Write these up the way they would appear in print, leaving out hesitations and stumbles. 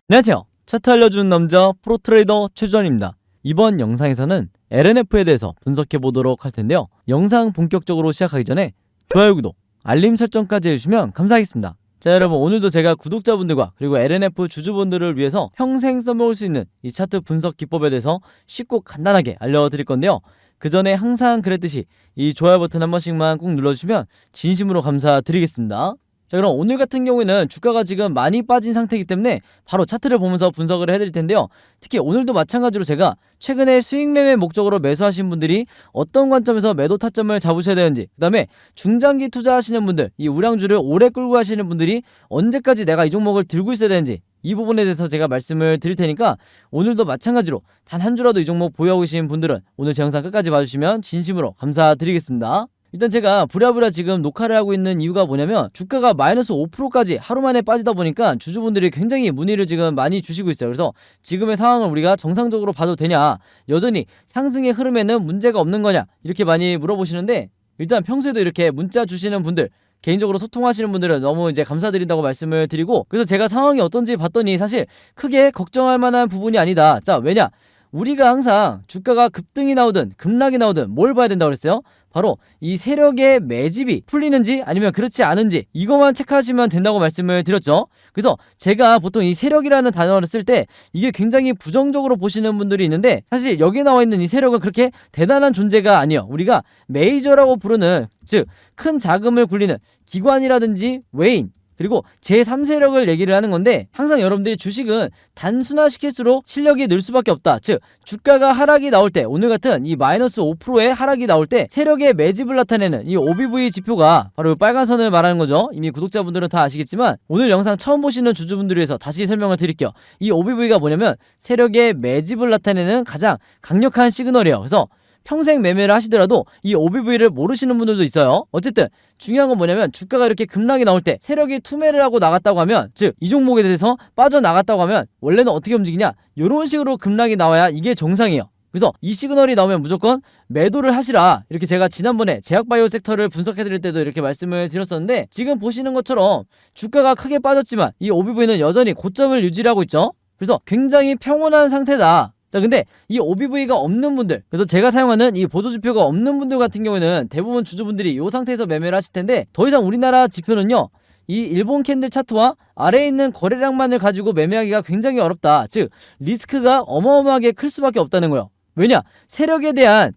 안녕하세요. 차트 알려주는 남자 프로트레이더 최주환입니다. 이번 영상에서는 LNF에 대해서 분석해 보도록 할 텐데요. 영상 본격적으로 시작하기 전에 좋아요, 구독, 알림 설정까지 해주시면 감사하겠습니다. 자, 여러분, 오늘도 제가 구독자분들과 그리고 LNF 주주분들을 위해서 평생 써먹을 수 있는 이 차트 분석 기법에 대해서 쉽고 간단하게 알려드릴 건데요. 그 전에 항상 그랬듯이 이 좋아요 버튼 한 번씩만 꼭 눌러주시면 진심으로 감사드리겠습니다. 자, 그럼 오늘 같은 경우에는 주가가 지금 많이 빠진 상태이기 때문에 바로 차트를 보면서 분석을 해드릴 텐데요. 특히 오늘도 마찬가지로 제가 최근에 수익 매매 목적으로 매수하신 분들이 어떤 관점에서 매도 타점을 잡으셔야 되는지, 그 다음에 중장기 투자하시는 분들, 이 우량주를 오래 끌고 가시는 분들이 언제까지 내가 이 종목을 들고 있어야 되는지, 이 부분에 대해서 제가 말씀을 드릴 테니까 오늘도 마찬가지로 단 한 주라도 이 종목 보유하고 계신 분들은 오늘 제 영상 끝까지 봐주시면 진심으로 감사드리겠습니다. 일단 제가 부랴부랴 지금 녹화를 하고 있는 이유가 뭐냐면 주가가 마이너스 5%까지 하루 만에 빠지다 보니까 주주분들이 굉장히 문의를 지금 많이 주시고 있어요. 그래서 지금의 상황을 우리가 정상적으로 봐도 되냐, 여전히 상승의 흐름에는 문제가 없는 거냐, 이렇게 많이 물어보시는데, 일단 평소에도 이렇게 문자 주시는 분들, 개인적으로 소통하시는 분들은 너무 이제 감사드린다고 말씀을 드리고, 그래서 제가 상황이 어떤지 봤더니 사실 크게 걱정할 만한 부분이 아니다. 자, 왜냐? 우리가 항상 주가가 급등이 나오든 급락이 나오든 뭘 봐야 된다고 그랬어요? 바로 이 세력의 매집이 풀리는지 아니면 그렇지 않은지, 이것만 체크하시면 된다고 말씀을 드렸죠. 그래서 제가 보통 이 세력이라는 단어를 쓸 때 이게 굉장히 부정적으로 보시는 분들이 있는데, 사실 여기 나와 있는 이 세력은 그렇게 대단한 존재가 아니에요. 우리가 메이저라고 부르는, 즉 큰 자금을 굴리는 기관이라든지 외인, 그리고 제3세력을 얘기를 하는 건데, 항상 여러분들이 주식은 단순화시킬수록 실력이 늘 수밖에 없다. 즉 주가가 하락이 나올 때, 오늘 같은 이 마이너스 5%의 하락이 나올 때 세력의 매집을 나타내는 이 OBV 지표가 바로 빨간 선을 말하는 거죠. 이미 구독자분들은 다 아시겠지만 오늘 영상 처음 보시는 주주분들을 위해서 다시 설명을 드릴게요. 이 OBV가 뭐냐면 세력의 매집을 나타내는 가장 강력한 시그널이에요. 그래서 평생 매매를 하시더라도 이 OBV를 모르시는 분들도 있어요. 어쨌든 중요한 건 뭐냐면 주가가 이렇게 급락이 나올 때 세력이 투매를 하고 나갔다고 하면, 즉 이 종목에 대해서 빠져나갔다고 하면 원래는 어떻게 움직이냐, 이런 식으로 급락이 나와야 이게 정상이에요. 그래서 이 시그널이 나오면 무조건 매도를 하시라, 이렇게 제가 지난번에 제약바이오 섹터를 분석해드릴 때도 이렇게 말씀을 드렸었는데, 지금 보시는 것처럼 주가가 크게 빠졌지만 이 OBV는 여전히 고점을 유지하고 있죠. 그래서 굉장히 평온한 상태다. 자, 근데 이 OBV가 없는 분들, 그래서 제가 사용하는 이 보조지표가 없는 분들 같은 경우에는 대부분 주주분들이 이 상태에서 매매를 하실 텐데, 더 이상 우리나라 지표는요, 이 일본 캔들 차트와 아래에 있는 거래량만을 가지고 매매하기가 굉장히 어렵다. 즉 리스크가 어마어마하게 클 수밖에 없다는 거예요. 왜냐? 세력에 대한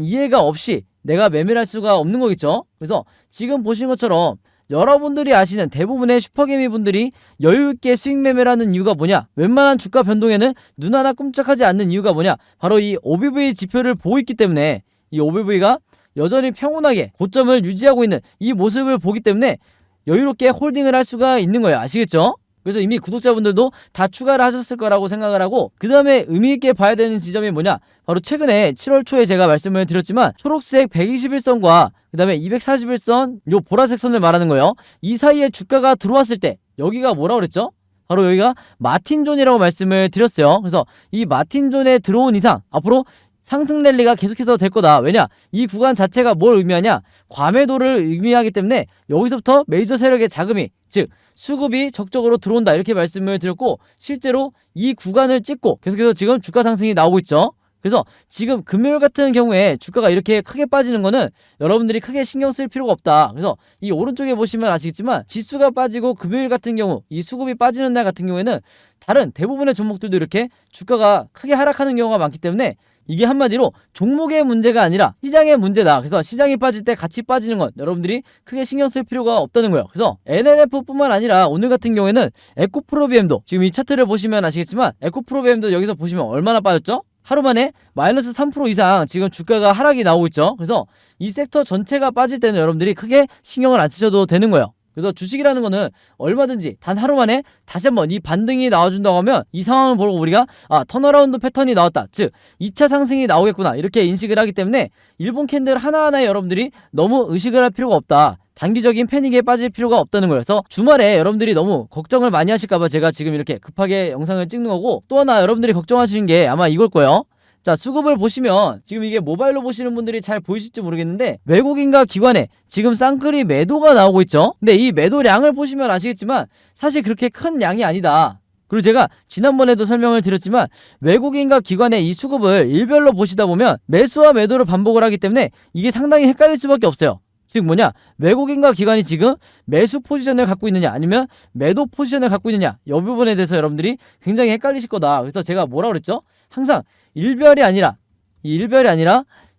이해가 없이 내가 매매를 할 수가 없는 거겠죠. 그래서 지금 보신 것처럼 여러분들이 아시는 대부분의 슈퍼개미 분들이 여유있게 수익 매매를 하는 이유가 뭐냐, 웬만한 주가 변동에는 눈 하나 끔찍하지 않는 이유가 뭐냐, 바로 이 OBV 지표를 보고 있기 때문에, 이 OBV가 여전히 평온하게 고점을 유지하고 있는 이 모습을 보기 때문에 여유롭게 홀딩을 할 수가 있는 거예요. 아시겠죠? 그래서 이미 구독자분들도 다 추가를 하셨을 거라고 생각을 하고, 그 다음에 의미있게 봐야 되는 지점이 뭐냐, 바로 최근에 7월 초에 제가 말씀을 드렸지만 초록색 121선과 그 다음에 241선, 요 보라색 선을 말하는 거예요. 이 사이에 주가가 들어왔을 때 여기가 뭐라고 그랬죠? 바로 여기가 마틴존이라고 말씀을 드렸어요. 그래서 이 마틴존에 들어온 이상 앞으로 상승 랠리가 계속해서 될 거다. 왜냐? 이 구간 자체가 뭘 의미하냐? 과매도를 의미하기 때문에 여기서부터 메이저 세력의 자금이, 즉 수급이 적극적으로 들어온다, 이렇게 말씀을 드렸고, 실제로 이 구간을 찍고 계속해서 지금 주가 상승이 나오고 있죠. 그래서 지금 금요일 같은 경우에 주가가 이렇게 크게 빠지는 거는 여러분들이 크게 신경 쓸 필요가 없다. 그래서 이 오른쪽에 보시면 아시겠지만 지수가 빠지고 금요일 같은 경우 이 수급이 빠지는 날 같은 경우에는 다른 대부분의 종목들도 이렇게 주가가 크게 하락하는 경우가 많기 때문에, 이게 한마디로 종목의 문제가 아니라 시장의 문제다. 그래서 시장이 빠질 때 같이 빠지는 건 여러분들이 크게 신경 쓸 필요가 없다는 거예요. 그래서 NNF뿐만 아니라 오늘 같은 경우에는 에코프로비엠도, 지금 이 차트를 보시면 아시겠지만 에코프로비엠도 여기서 보시면 얼마나 빠졌죠? 하루 만에 마이너스 3% 이상 지금 주가가 하락이 나오고 있죠. 그래서 이 섹터 전체가 빠질 때는 여러분들이 크게 신경을 안 쓰셔도 되는 거예요. 그래서 주식이라는 거는 얼마든지 단 하루 만에 다시 한번 이 반등이 나와준다고 하면 이 상황을 보고 우리가 턴어라운드 패턴이 나왔다, 즉 2차 상승이 나오겠구나, 이렇게 인식을 하기 때문에 일본 캔들 하나하나에 여러분들이 너무 의식을 할 필요가 없다. 단기적인 패닉에 빠질 필요가 없다는 거예요. 그래서 주말에 여러분들이 너무 걱정을 많이 하실까봐 제가 지금 이렇게 급하게 영상을 찍는 거고, 또 하나 여러분들이 걱정하시는 게 아마 이걸 거예요. 자, 수급을 보시면 지금 이게 모바일로 보시는 분들이 잘 보이실지 모르겠는데 외국인과 기관에 지금 쌍끌이 매도가 나오고 있죠. 근데 이 매도량을 보시면 아시겠지만 사실 그렇게 큰 양이 아니다. 그리고 제가 지난번에도 설명을 드렸지만 외국인과 기관의 이 수급을 일별로 보시다 보면 매수와 매도를 반복을 하기 때문에 이게 상당히 헷갈릴 수밖에 없어요. 즉 뭐냐, 외국인과 기관이 지금 매수 포지션을 갖고 있느냐 아니면 매도 포지션을 갖고 있느냐, 이 부분에 대해서 여러분들이 굉장히 헷갈리실 거다. 그래서 제가 뭐라 그랬죠? 항상 일별이 아니라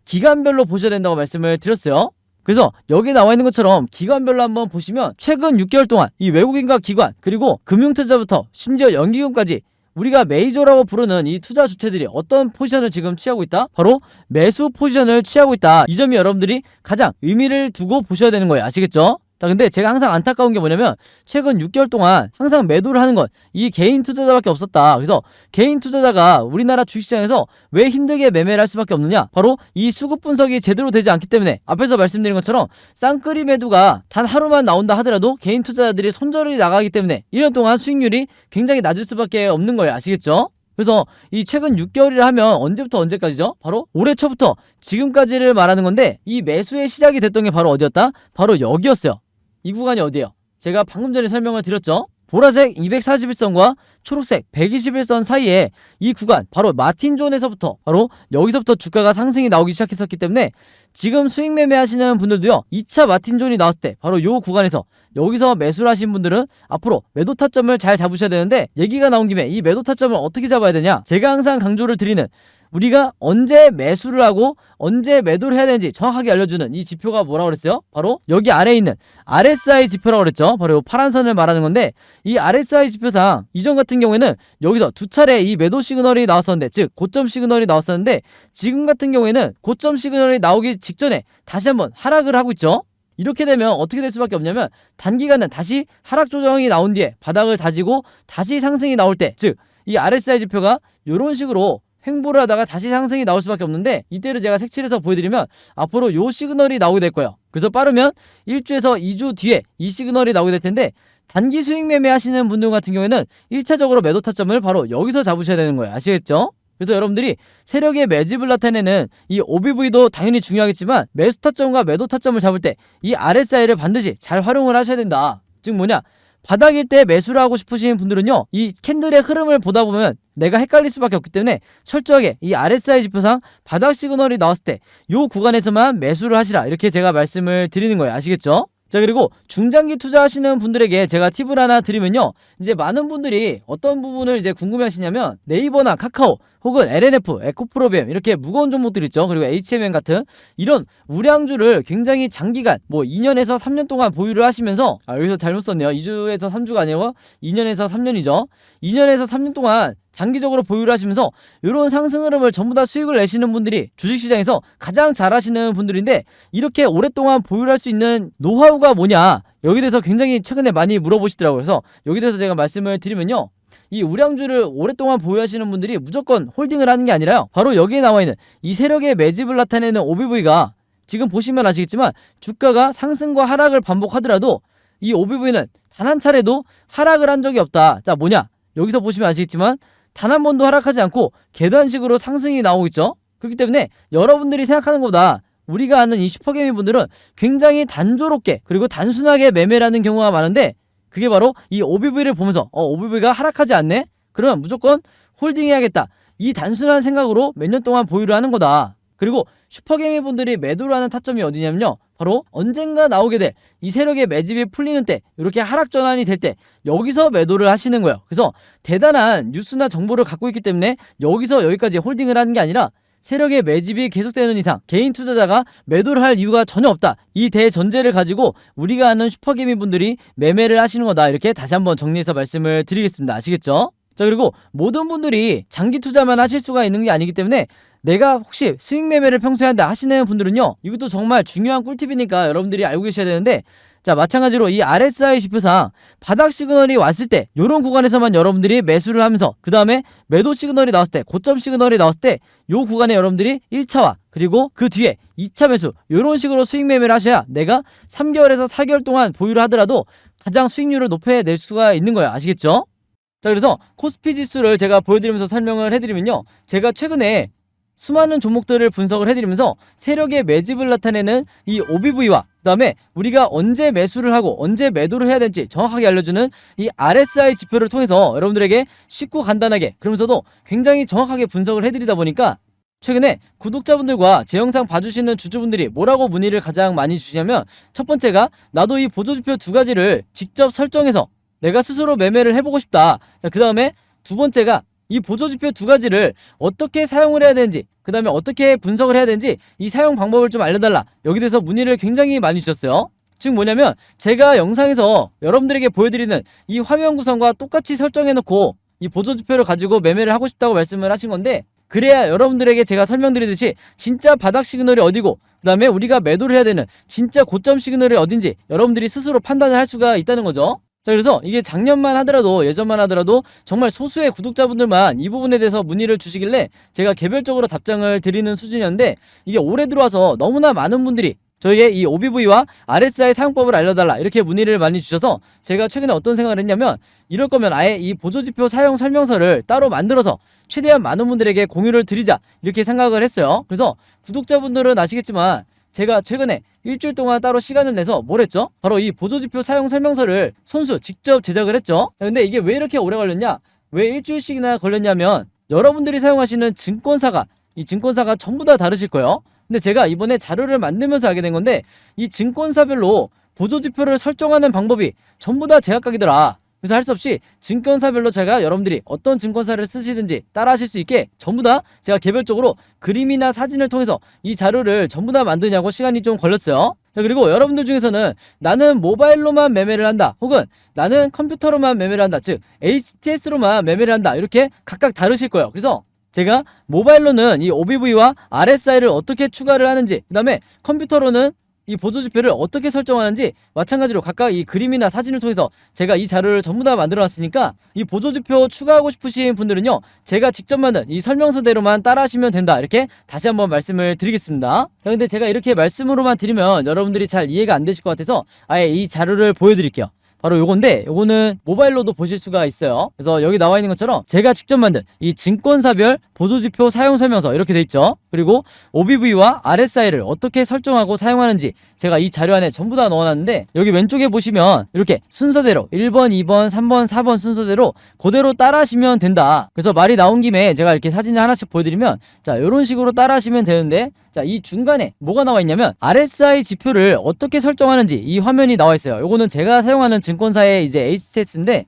기간별로 보셔야 된다고 말씀을 드렸어요. 그래서 여기 나와 있는 것처럼 기관별로 한번 보시면 최근 6개월 동안 이 외국인과 기관 그리고 금융투자부터 심지어 연기금까지 우리가 메이저라고 부르는 이 투자 주체들이 어떤 포지션을 지금 취하고 있다? 바로 매수 포지션을 취하고 있다. 이 점이 여러분들이 가장 의미를 두고 보셔야 되는 거예요. 아시겠죠? 자, 근데 제가 항상 안타까운 게 뭐냐면 최근 6개월 동안 항상 매도를 하는 건 이 개인 투자자밖에 없었다. 그래서 개인 투자자가 우리나라 주식시장에서 왜 힘들게 매매를 할 수밖에 없느냐? 바로 이 수급 분석이 제대로 되지 않기 때문에 앞에서 말씀드린 것처럼 쌍끌이 매도가 단 하루만 나온다 하더라도 개인 투자자들이 손절이 나가기 때문에 1년 동안 수익률이 굉장히 낮을 수밖에 없는 거예요. 아시겠죠? 그래서 이 최근 6개월이라 하면 언제부터 언제까지죠? 바로 올해 초부터 지금까지를 말하는 건데 이 매수의 시작이 됐던 게 바로 어디였다? 바로 여기였어요. 이 구간이 어디예요? 제가 방금 전에 설명을 드렸죠? 보라색 241선과 초록색 121선 사이에 이 구간, 바로 마틴존에서부터 바로 여기서부터 주가가 상승이 나오기 시작했었기 때문에 지금 수익 매매 하시는 분들도요, 2차 마틴존이 나왔을 때 바로 요 구간에서 여기서 매수를 하신 분들은 앞으로 매도 타점을 잘 잡으셔야 되는데, 얘기가 나온 김에 이 매도 타점을 어떻게 잡아야 되냐, 제가 항상 강조를 드리는 우리가 언제 매수를 하고 언제 매도를 해야 되는지 정확하게 알려주는 이 지표가 뭐라고 그랬어요? 바로 여기 아래에 있는 RSI 지표라고 그랬죠. 바로 이 파란 선을 말하는 건데, 이 RSI 지표상 이전 같은 경우에는 여기서 두 차례 이 매도 시그널이 나왔었는데, 즉 고점 시그널이 나왔었는데, 지금 같은 경우에는 고점 시그널이 나오기 직전에 다시 한번 하락을 하고 있죠. 이렇게 되면 어떻게 될 수밖에 없냐면 단기간은 다시 하락 조정이 나온 뒤에 바닥을 다지고 다시 상승이 나올 때, 즉 이 RSI 지표가 이런 식으로 횡보를 하다가 다시 상승이 나올 수밖에 없는데, 이때를 제가 색칠해서 보여드리면 앞으로 요 시그널이 나오게 될 거예요. 그래서 빠르면 1주에서 2주 뒤에 이 시그널이 나오게 될 텐데, 단기 수익 매매 하시는 분들 같은 경우에는 1차적으로 매도 타점을 바로 여기서 잡으셔야 되는 거예요. 아시겠죠? 그래서 여러분들이 세력의 매집을 나타내는 이 OBV도 당연히 중요하겠지만 매수 타점과 매도 타점을 잡을 때 이 RSI를 반드시 잘 활용을 하셔야 된다. 즉 뭐냐, 바닥일 때 매수를 하고 싶으신 분들은요, 이 캔들의 흐름을 보다 보면 내가 헷갈릴 수밖에 없기 때문에 철저하게 이 RSI 지표상 바닥 시그널이 나왔을 때 요 구간에서만 매수를 하시라, 이렇게 제가 말씀을 드리는 거예요. 아시겠죠? 자, 그리고 중장기 투자하시는 분들에게 제가 팁을 하나 드리면요, 이제 많은 분들이 어떤 부분을 이제 궁금해 하시냐면 네이버나 카카오 혹은 LNF, 에코프로비엠 이렇게 무거운 종목들 있죠. 그리고 HMM 같은 이런 우량주를 굉장히 장기간 2년에서 3년 동안 보유를 하시면서, 여기서 잘못 썼네요. 2주에서 3주가 아니고 2년에서 3년이죠. 2년에서 3년 동안 장기적으로 보유를 하시면서 이런 상승 흐름을 전부 다 수익을 내시는 분들이 주식시장에서 가장 잘하시는 분들인데, 이렇게 오랫동안 보유를 할 수 있는 노하우가 뭐냐, 여기 대해서 굉장히 최근에 많이 물어보시더라고요. 그래서 여기 대해서 제가 말씀을 드리면요, 이 우량주를 오랫동안 보유하시는 분들이 무조건 홀딩을 하는 게 아니라요, 바로 여기에 나와 있는 이 세력의 매집을 나타내는 OBV가 지금 보시면 아시겠지만 주가가 상승과 하락을 반복하더라도 이 OBV는 단 한 차례도 하락을 한 적이 없다. 자, 뭐냐, 여기서 보시면 아시겠지만 단 한 번도 하락하지 않고 계단식으로 상승이 나오고 있죠. 그렇기 때문에 여러분들이 생각하는 것보다 우리가 아는 이 슈퍼개미 분들은 굉장히 단조롭게 그리고 단순하게 매매를 하는 경우가 많은데, 그게 바로 이 OBV를 보면서 OBV가 하락하지 않네? 그러면 무조건 홀딩해야겠다, 이 단순한 생각으로 몇 년 동안 보유를 하는 거다. 그리고 슈퍼개미 분들이 매도를 하는 타점이 어디냐면요, 바로 언젠가 나오게 될 이 세력의 매집이 풀리는 때, 이렇게 하락 전환이 될 때 여기서 매도를 하시는 거예요. 그래서 대단한 뉴스나 정보를 갖고 있기 때문에 여기서 여기까지 홀딩을 하는 게 아니라, 세력의 매집이 계속되는 이상 개인 투자자가 매도를 할 이유가 전혀 없다, 이 대전제를 가지고 우리가 아는 슈퍼개미 분들이 매매를 하시는 거다, 이렇게 다시 한번 정리해서 말씀을 드리겠습니다. 아시겠죠? 자, 그리고 모든 분들이 장기 투자만 하실 수가 있는 게 아니기 때문에, 내가 혹시 수익 매매를 평소에 한다 하시는 분들은요, 이것도 정말 중요한 꿀팁이니까 여러분들이 알고 계셔야 되는데, 자, 마찬가지로 이 RSI 지표상 바닥 시그널이 왔을 때 이런 구간에서만 여러분들이 매수를 하면서, 그 다음에 매도 시그널이 나왔을 때, 고점 시그널이 나왔을 때 요 구간에 여러분들이 1차와 그리고 그 뒤에 2차 매수, 이런 식으로 수익 매매를 하셔야 내가 3개월에서 4개월 동안 보유를 하더라도 가장 수익률을 높여낼 수가 있는 거예요. 아시겠죠? 자, 그래서 코스피 지수를 제가 보여드리면서 설명을 해드리면요, 제가 최근에 수많은 종목들을 분석을 해드리면서 세력의 매집을 나타내는 이 OBV와 그 다음에 우리가 언제 매수를 하고 언제 매도를 해야 될지 정확하게 알려주는 이 RSI 지표를 통해서 여러분들에게 쉽고 간단하게, 그러면서도 굉장히 정확하게 분석을 해드리다 보니까 최근에 구독자분들과 제 영상 봐주시는 주주분들이 뭐라고 문의를 가장 많이 주시냐면, 첫 번째가 나도 이 보조지표 두 가지를 직접 설정해서 내가 스스로 매매를 해보고 싶다. 그 다음에 두 번째가 이 보조지표 두 가지를 어떻게 사용을 해야 되는지, 그 다음에 어떻게 분석을 해야 되는지 이 사용 방법을 좀 알려달라. 여기 대해서 문의를 굉장히 많이 주셨어요. 즉 뭐냐면, 제가 영상에서 여러분들에게 보여드리는 이 화면 구성과 똑같이 설정해놓고 이 보조지표를 가지고 매매를 하고 싶다고 말씀을 하신 건데, 그래야 여러분들에게 제가 설명드리듯이 진짜 바닥 시그널이 어디고 그 다음에 우리가 매도를 해야 되는 진짜 고점 시그널이 어딘지 여러분들이 스스로 판단을 할 수가 있다는 거죠. 자, 그래서 이게 작년만 하더라도, 예전만 하더라도 정말 소수의 구독자분들만 이 부분에 대해서 문의를 주시길래 제가 개별적으로 답장을 드리는 수준이었는데, 이게 올해 들어와서 너무나 많은 분들이 저에게 이 OBV와 RSI 사용법을 알려달라 이렇게 문의를 많이 주셔서 제가 최근에 어떤 생각을 했냐면, 이럴 거면 아예 이 보조지표 사용 설명서를 따로 만들어서 최대한 많은 분들에게 공유를 드리자 이렇게 생각을 했어요. 그래서 구독자분들은 아시겠지만 제가 최근에 일주일 동안 따로 시간을 내서 뭘 했죠? 바로 이 보조지표 사용 설명서를 손수 직접 제작을 했죠. 근데 이게 왜 이렇게 오래 걸렸냐? 왜 일주일씩이나 걸렸냐면, 여러분들이 사용하시는 이 증권사가 전부 다 다르실 거예요. 근데 제가 이번에 자료를 만들면서 알게 된 건데, 이 증권사별로 보조지표를 설정하는 방법이 전부 다 제각각이더라. 그래서 할 수 없이 증권사별로 제가 여러분들이 어떤 증권사를 쓰시든지 따라 하실 수 있게 전부 다 제가 개별적으로 그림이나 사진을 통해서 이 자료를 전부 다 만드냐고 시간이 좀 걸렸어요. 자, 그리고 여러분들 중에서는 나는 모바일로만 매매를 한다, 혹은 나는 컴퓨터로만 매매를 한다, 즉 HTS로만 매매를 한다, 이렇게 각각 다르실 거예요. 그래서 제가 모바일로는 이 OBV와 RSI를 어떻게 추가를 하는지, 그 다음에 컴퓨터로는 이 보조지표를 어떻게 설정하는지 마찬가지로 각각 이 그림이나 사진을 통해서 제가 이 자료를 전부 다 만들어 놨으니까, 이 보조지표 추가하고 싶으신 분들은요, 제가 직접 만든 이 설명서대로만 따라 하시면 된다, 이렇게 다시 한번 말씀을 드리겠습니다. 자, 근데 제가 이렇게 말씀으로만 드리면 여러분들이 잘 이해가 안 되실 것 같아서 아예 이 자료를 보여드릴게요. 바로 요건데, 요거는 모바일로도 보실 수가 있어요. 그래서 여기 나와 있는 것처럼 제가 직접 만든 이 증권사별 보조지표 사용 설명서 이렇게 돼 있죠. 그리고 OBV와 RSI를 어떻게 설정하고 사용하는지 제가 이 자료 안에 전부 다 넣어놨는데, 여기 왼쪽에 보시면 이렇게 순서대로 1번, 2번, 3번, 4번 순서대로 그대로 따라 하시면 된다. 그래서 말이 나온 김에 제가 이렇게 사진을 하나씩 보여드리면, 자, 이런 식으로 따라 하시면 되는데, 자, 이 중간에 뭐가 나와 있냐면 RSI 지표를 어떻게 설정하는지 이 화면이 나와 있어요. 요거는 제가 사용하는 증권사의 이제 HTS인데,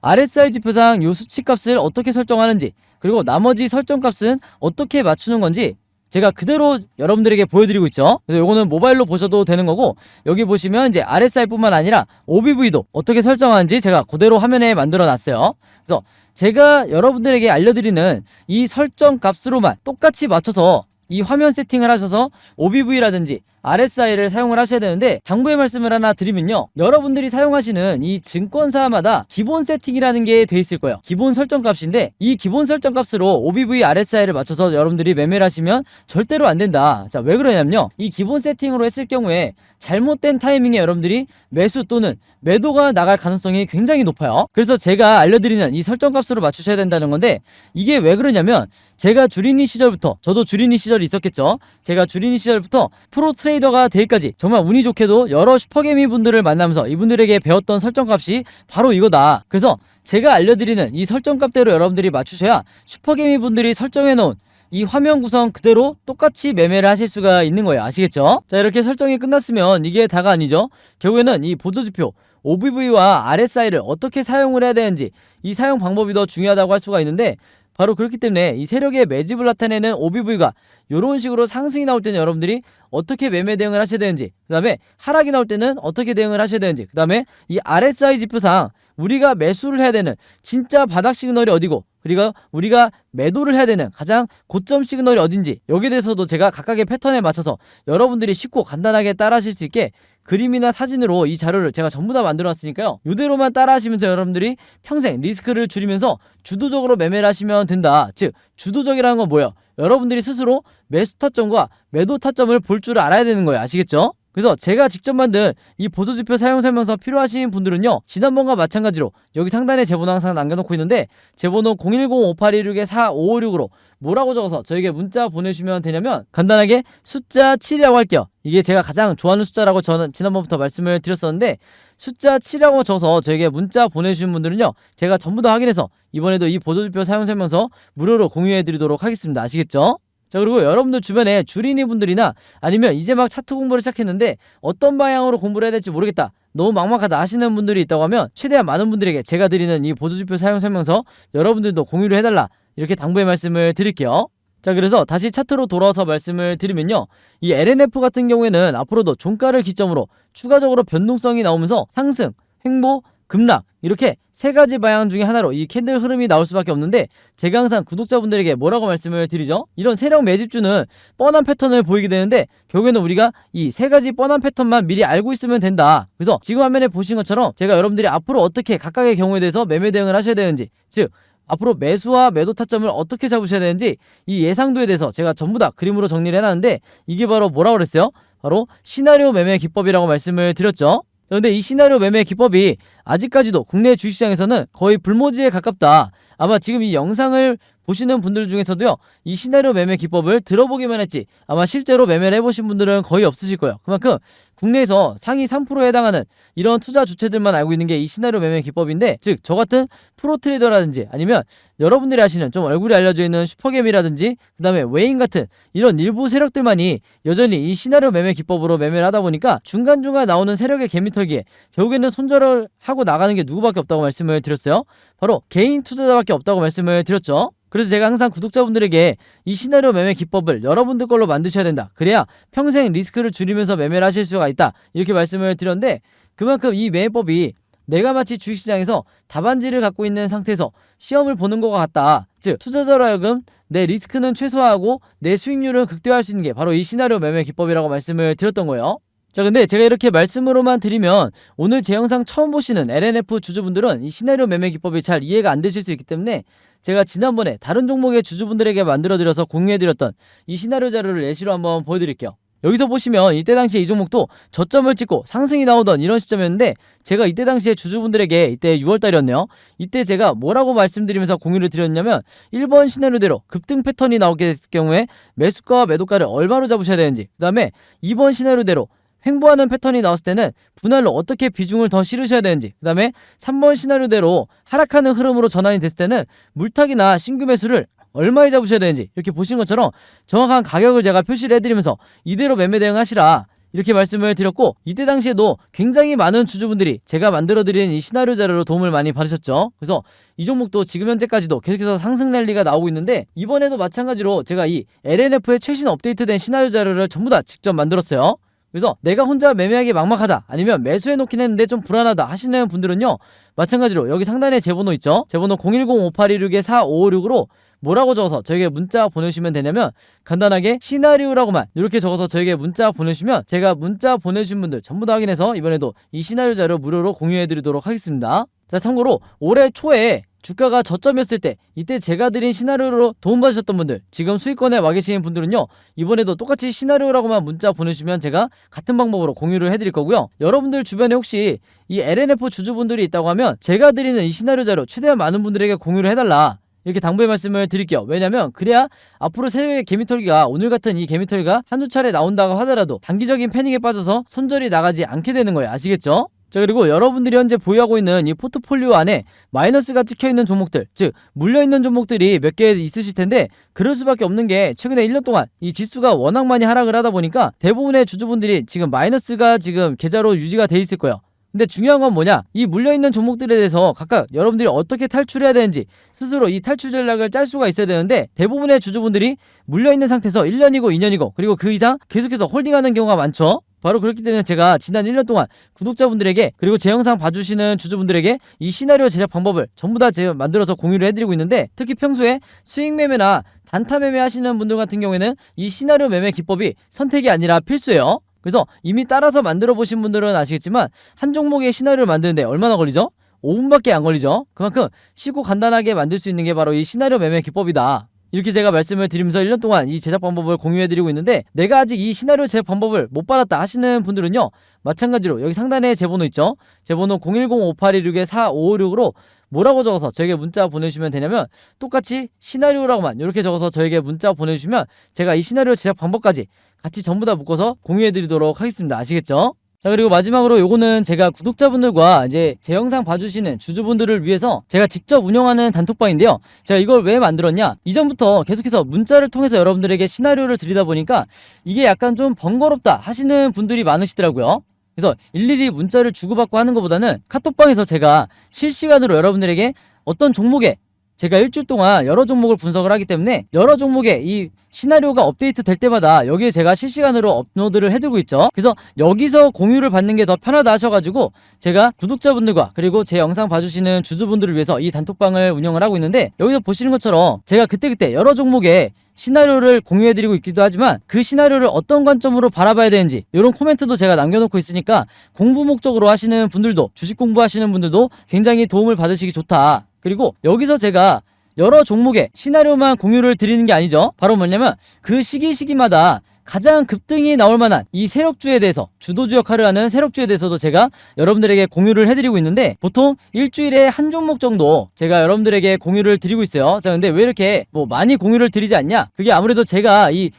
RSI 지표상 요 수치값을 어떻게 설정하는지, 그리고 나머지 설정값은 어떻게 맞추는 건지 제가 그대로 여러분들에게 보여드리고 있죠. 그래서 요거는 모바일로 보셔도 되는 거고, 여기 보시면 이제 RSI 뿐만 아니라 OBV도 어떻게 설정하는지 제가 그대로 화면에 만들어 놨어요. 그래서 제가 여러분들에게 알려드리는 이 설정 값으로만 똑같이 맞춰서 이 화면 세팅을 하셔서 OBV라든지 RSI를 사용을 하셔야 되는데, 당부의 말씀을 하나 드리면요, 여러분들이 사용하시는 이 증권사마다 기본 세팅이라는 게 돼 있을 거예요. 기본 설정 값인데, 이 기본 설정 값으로 OBV, RSI를 맞춰서 여러분들이 매매를 하시면 절대로 안 된다. 자, 왜 그러냐면요, 이 기본 세팅으로 했을 경우에 잘못된 타이밍에 여러분들이 매수 또는 매도가 나갈 가능성이 굉장히 높아요. 그래서 제가 알려드리는 이 설정 값으로 맞추셔야 된다는 건데, 이게 왜 그러냐면, 제가 주린이 시절부터, 저도 주린이 시절이 있었겠죠. 제가 주린이 시절부터 프로 트레이더가 되기까지 정말 운이 좋게도 여러 슈퍼개미 분들을 만나면서 이분들에게 배웠던 설정값이 바로 이거다. 그래서 제가 알려드리는 이 설정값대로 여러분들이 맞추셔야 슈퍼개미 분들이 설정해놓은 이 화면 구성 그대로 똑같이 매매를 하실 수가 있는 거예요. 아시겠죠? 자, 이렇게 설정이 끝났으면 이게 다가 아니죠. 결국에는 이 보조지표 OBV와 RSI를 어떻게 사용을 해야 되는지, 이 사용 방법이 더 중요하다고 할 수가 있는데, 바로 그렇기 때문에 이 세력의 매집을 나타내는 OBV가 이런 식으로 상승이 나올 때는 여러분들이 어떻게 매매 대응을 하셔야 되는지, 그 다음에 하락이 나올 때는 어떻게 대응을 하셔야 되는지, 그 다음에 이 RSI 지표상 우리가 매수를 해야 되는 진짜 바닥 시그널이 어디고, 그리고 우리가 매도를 해야 되는 가장 고점 시그널이 어딘지, 여기에 대해서도 제가 각각의 패턴에 맞춰서 여러분들이 쉽고 간단하게 따라 하실 수 있게 그림이나 사진으로 이 자료를 제가 전부 다 만들어 놨으니까요, 이대로만 따라 하시면서 여러분들이 평생 리스크를 줄이면서 주도적으로 매매를 하시면 된다. 즉, 주도적이라는 건 뭐예요? 여러분들이 스스로 매수 타점과 매도 타점을 볼 줄 알아야 되는 거예요. 아시겠죠? 그래서 제가 직접 만든 이 보조지표 사용설명서 필요하신 분들은요, 지난번과 마찬가지로 여기 상단에 제 번호 항상 남겨놓고 있는데 제 번호 010-5816-4556으로 뭐라고 적어서 저에게 문자 보내주시면 되냐면 간단하게 숫자 7이라고 할게요. 이게 제가 가장 좋아하는 숫자라고 저는 지난번부터 말씀을 드렸었는데 숫자 7이라고 적어서 저에게 문자 보내주신 분들은요, 제가 전부 다 확인해서 이번에도 이 보조지표 사용설명서 무료로 공유해드리도록 하겠습니다. 아시겠죠? 자, 그리고 여러분들 주변에 주린이 분들이나 아니면 이제 막 차트 공부를 시작했는데 어떤 방향으로 공부를 해야 될지 모르겠다, 너무 막막하다 하시는 분들이 있다고 하면 최대한 많은 분들에게 제가 드리는 이 보조지표 사용 설명서 여러분들도 공유를 해달라, 이렇게 당부의 말씀을 드릴게요. 자, 그래서 다시 차트로 돌아와서 말씀을 드리면요, 이 LNF 같은 경우에는 앞으로도 종가를 기점으로 추가적으로 변동성이 나오면서 상승, 횡보, 급락 이렇게 세 가지 방향 중에 하나로 이 캔들 흐름이 나올 수밖에 없는데, 제가 항상 구독자분들에게 뭐라고 말씀을 드리죠? 이런 세력 매집주는 뻔한 패턴을 보이게 되는데 결국에는 우리가 이 세 가지 뻔한 패턴만 미리 알고 있으면 된다. 그래서 지금 화면에 보신 것처럼 제가 여러분들이 앞으로 어떻게 각각의 경우에 대해서 매매 대응을 하셔야 되는지, 즉 앞으로 매수와 매도 타점을 어떻게 잡으셔야 되는지 이 예상도에 대해서 제가 전부 다 그림으로 정리를 해놨는데, 이게 바로 뭐라고 그랬어요? 바로 시나리오 매매 기법이라고 말씀을 드렸죠. 그런데 이 시나리오 매매 기법이 아직까지도 국내 주식시장에서는 거의 불모지에 가깝다. 아마 지금 이 영상을 보시는 분들 중에서도요, 이 시나리오 매매 기법을 들어보기만 했지 아마 실제로 매매를 해보신 분들은 거의 없으실 거예요. 그만큼 국내에서 상위 3%에 해당하는 이런 투자 주체들만 알고 있는 게 이 시나리오 매매 기법인데, 즉 저 같은 프로 트레이더라든지 아니면 여러분들이 아시는 좀 얼굴이 알려져 있는 슈퍼겜이라든지 그 다음에 웨인 같은 이런 일부 세력들만이 여전히 이 시나리오 매매 기법으로 매매를 하다 보니까 중간중간 나오는 세력의 개미털기에 결국에는 손절을 하고 나가는 게 누구밖에 없다고 말씀을 드렸어요. 바로 개인 투자자밖에 없다고 말씀을 드렸죠. 그래서 제가 항상 구독자분들에게 이 시나리오 매매 기법을 여러분들 걸로 만드셔야 된다, 그래야 평생 리스크를 줄이면서 매매를 하실 수가 있다, 이렇게 말씀을 드렸는데, 그만큼 이 매매법이 내가 마치 주식시장에서 답안지를 갖고 있는 상태에서 시험을 보는 것과 같다. 즉 투자자로 하여금 내 리스크는 최소화하고 내 수익률을 극대화할 수 있는 게 바로 이 시나리오 매매 기법이라고 말씀을 드렸던 거예요. 자, 근데 제가 이렇게 말씀으로만 드리면 오늘 제 영상 처음 보시는 LNF 주주분들은 이 시나리오 매매 기법이 잘 이해가 안 되실 수 있기 때문에 제가 지난번에 다른 종목의 주주분들에게 만들어드려서 공유해드렸던 이 시나리오 자료를 예시로 한번 보여드릴게요. 여기서 보시면 이때 당시에 이 종목도 저점을 찍고 상승이 나오던 이런 시점이었는데, 제가 이때 당시에 주주분들에게 이때 6월달이었네요. 이때 제가 뭐라고 말씀드리면서 공유를 드렸냐면 1번 시나리오대로 급등 패턴이 나오게 됐을 경우에 매수가와 매도가를 얼마로 잡으셔야 되는지, 그 다음에 2번 시나리오대로 횡보하는 패턴이 나왔을 때는 분할로 어떻게 비중을 더 실으셔야 되는지, 그 다음에 3번 시나리오대로 하락하는 흐름으로 전환이 됐을 때는 물타기나 신규 매수를 얼마에 잡으셔야 되는지, 이렇게 보신 것처럼 정확한 가격을 제가 표시를 해드리면서 이대로 매매 대응하시라, 이렇게 말씀을 드렸고, 이때 당시에도 굉장히 많은 주주분들이 제가 만들어드린 이 시나리오 자료로 도움을 많이 받으셨죠. 그래서 이 종목도 지금 현재까지도 계속해서 상승 랠리가 나오고 있는데, 이번에도 마찬가지로 제가 이 LNF의 최신 업데이트된 시나리오 자료를 전부 다 직접 만들었어요. 그래서 내가 혼자 매매하기 막막하다, 아니면 매수해 놓긴 했는데 좀 불안하다 하시는 분들은요, 마찬가지로 여기 상단에 제 번호 있죠? 제 번호 010-5816-4556으로 뭐라고 적어서 저에게 문자 보내주시면 되냐면 간단하게 시나리오라고만 이렇게 적어서 저에게 문자 보내주시면 제가 문자 보내주신 분들 전부 다 확인해서 이번에도 이 시나리오 자료 무료로 공유해드리도록 하겠습니다. 자, 참고로 올해 초에 주가가 저점이었을 때 이때 제가 드린 시나리오로 도움받으셨던 분들, 지금 수익권에 와 계시는 분들은요, 이번에도 똑같이 시나리오라고만 문자 보내주시면 제가 같은 방법으로 공유를 해드릴 거고요. 여러분들 주변에 혹시 이 LNF 주주분들이 있다고 하면 제가 드리는 이 시나리오 자료 최대한 많은 분들에게 공유를 해달라, 이렇게 당부의 말씀을 드릴게요. 왜냐면 그래야 앞으로 세력의 개미털기가, 오늘 같은 이 개미털기가 한두 차례 나온다고 하더라도 단기적인 패닉에 빠져서 손절이 나가지 않게 되는 거예요. 아시겠죠? 자, 그리고 여러분들이 현재 보유하고 있는 이 포트폴리오 안에 마이너스가 찍혀있는 종목들, 즉 물려있는 종목들이 몇 개 있으실 텐데, 그럴 수밖에 없는 게 최근에 1년 동안 이 지수가 워낙 많이 하락을 하다 보니까 대부분의 주주분들이 지금 마이너스가 지금 계좌로 유지가 돼 있을 거예요. 근데 중요한 건 뭐냐, 이 물려있는 종목들에 대해서 각각 여러분들이 어떻게 탈출해야 되는지 스스로 이 탈출 전략을 짤 수가 있어야 되는데, 대부분의 주주분들이 물려있는 상태에서 1년이고 2년이고 그리고 그 이상 계속해서 홀딩하는 경우가 많죠. 바로 그렇기 때문에 제가 지난 1년 동안 구독자분들에게, 그리고 제 영상 봐주시는 주주분들에게 이 시나리오 제작 방법을 전부 다 제가 만들어서 공유를 해드리고 있는데, 특히 평소에 수익 매매나 단타 매매 하시는 분들 같은 경우에는 이 시나리오 매매 기법이 선택이 아니라 필수예요. 그래서 이미 따라서 만들어 보신 분들은 아시겠지만 한 종목의 시나리오를 만드는데 얼마나 걸리죠? 5분밖에 안 걸리죠. 그만큼 쉽고 간단하게 만들 수 있는 게 바로 이 시나리오 매매 기법이다. 이렇게 제가 말씀을 드리면서 1년 동안 이 제작 방법을 공유해드리고 있는데, 내가 아직 이 시나리오 제작 방법을 못 받았다 하시는 분들은요, 마찬가지로 여기 상단에 제 번호 있죠? 제 번호 010-5816-4556으로 뭐라고 적어서 저에게 문자 보내주시면 되냐면, 똑같이 시나리오라고만 이렇게 적어서 저에게 문자 보내주시면 제가 이 시나리오 제작 방법까지 같이 전부 다 묶어서 공유해드리도록 하겠습니다. 아시겠죠? 자, 그리고 마지막으로 요거는 제가 구독자분들과 이제 제 영상 봐주시는 주주분들을 위해서 제가 직접 운영하는 단톡방인데요. 제가 이걸 왜 만들었냐, 이전부터 계속해서 문자를 통해서 여러분들에게 시나리오를 드리다 보니까 이게 약간 좀 번거롭다 하시는 분들이 많으시더라고요. 그래서 일일이 문자를 주고받고 하는 것보다는 카톡방에서 제가 실시간으로 여러분들에게 어떤 종목에, 제가 일주일 동안 여러 종목을 분석을 하기 때문에 여러 종목의 이 시나리오가 업데이트 될 때마다 여기에 제가 실시간으로 업로드를 해두고 있죠. 그래서 여기서 공유를 받는 게 더 편하다 하셔가지고 제가 구독자분들과 그리고 제 영상 봐주시는 주주분들을 위해서 이 단톡방을 운영을 하고 있는데, 여기서 보시는 것처럼 제가 그때그때 여러 종목의 시나리오를 공유해드리고 있기도 하지만 그 시나리오를 어떤 관점으로 바라봐야 되는지 이런 코멘트도 제가 남겨놓고 있으니까 공부 목적으로 하시는 분들도, 주식 공부하시는 분들도 굉장히 도움을 받으시기 좋다. 그리고 여기서 제가 여러 종목의 시나리오만 공유를 드리는 게 아니죠. 바로 뭐냐면 그 시기마다 가장 급등이 나올 만한 이 세력주에 대해서, 주도주 역할을 하는 세력주에 대해서도 제가 여러분들에게 공유를 해드리고 있는데, 보통 일주일에 한 종목 정도 제가 여러분들에게 공유를 드리고 있어요. 자, 근데 왜 이렇게 뭐 많이 공유를 드리지 않냐? 그게 아무래도 제가 이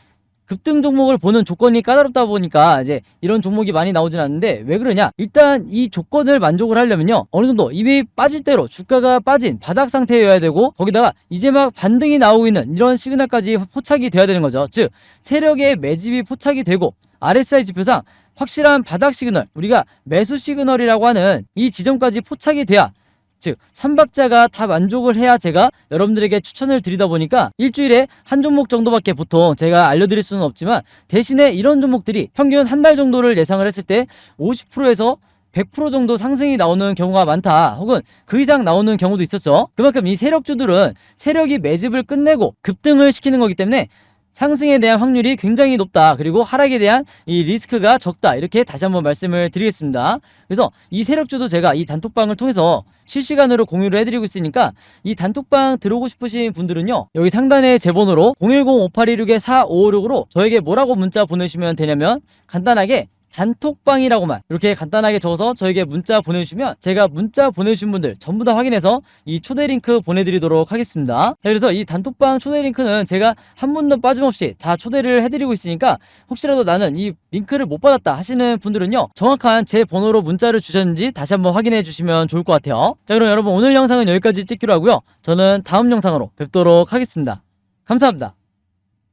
급등 종목을 보는 조건이 까다롭다 보니까 이제 이런 종목이 많이 나오진 않는데, 왜 그러냐, 일단 이 조건을 만족을 하려면요, 어느 정도 이미 빠질 대로 주가가 빠진 바닥 상태여야 되고, 거기다가 이제 막 반등이 나오고 있는 이런 시그널까지 포착이 돼야 되는 거죠. 즉 세력의 매집이 포착이 되고 RSI 지표상 확실한 바닥 시그널, 우리가 매수 시그널이라고 하는 이 지점까지 포착이 돼야, 즉 3박자가 다 만족을 해야 제가 여러분들에게 추천을 드리다 보니까 일주일에 한 종목 정도밖에 보통 제가 알려드릴 수는 없지만, 대신에 이런 종목들이 평균 한 달 정도를 예상을 했을 때 50%에서 100% 정도 상승이 나오는 경우가 많다, 혹은 그 이상 나오는 경우도 있었죠. 그만큼 이 세력주들은 세력이 매집을 끝내고 급등을 시키는 거기 때문에 상승에 대한 확률이 굉장히 높다, 그리고 하락에 대한 이 리스크가 적다, 이렇게 다시 한번 말씀을 드리겠습니다. 그래서 이 세력주도 제가 이 단톡방을 통해서 실시간으로 공유를 해드리고 있으니까, 이 단톡방 들어오고 싶으신 분들은요, 여기 상단에 제 번호로 010-5816-4556으로 저에게 뭐라고 문자 보내주시면 되냐면, 간단하게 단톡방이라고만 이렇게 간단하게 적어서 저에게 문자 보내주시면 제가 문자 보내주신 분들 전부 다 확인해서 이 초대 링크 보내드리도록 하겠습니다. 자, 그래서 이 단톡방 초대 링크는 제가 한 분도 빠짐없이 다 초대를 해드리고 있으니까, 혹시라도 나는 이 링크를 못 받았다 하시는 분들은요, 정확한 제 번호로 문자를 주셨는지 다시 한번 확인해 주시면 좋을 것 같아요. 자, 그럼 여러분 오늘 영상은 여기까지 찍기로 하고요, 저는 다음 영상으로 뵙도록 하겠습니다. 감사합니다.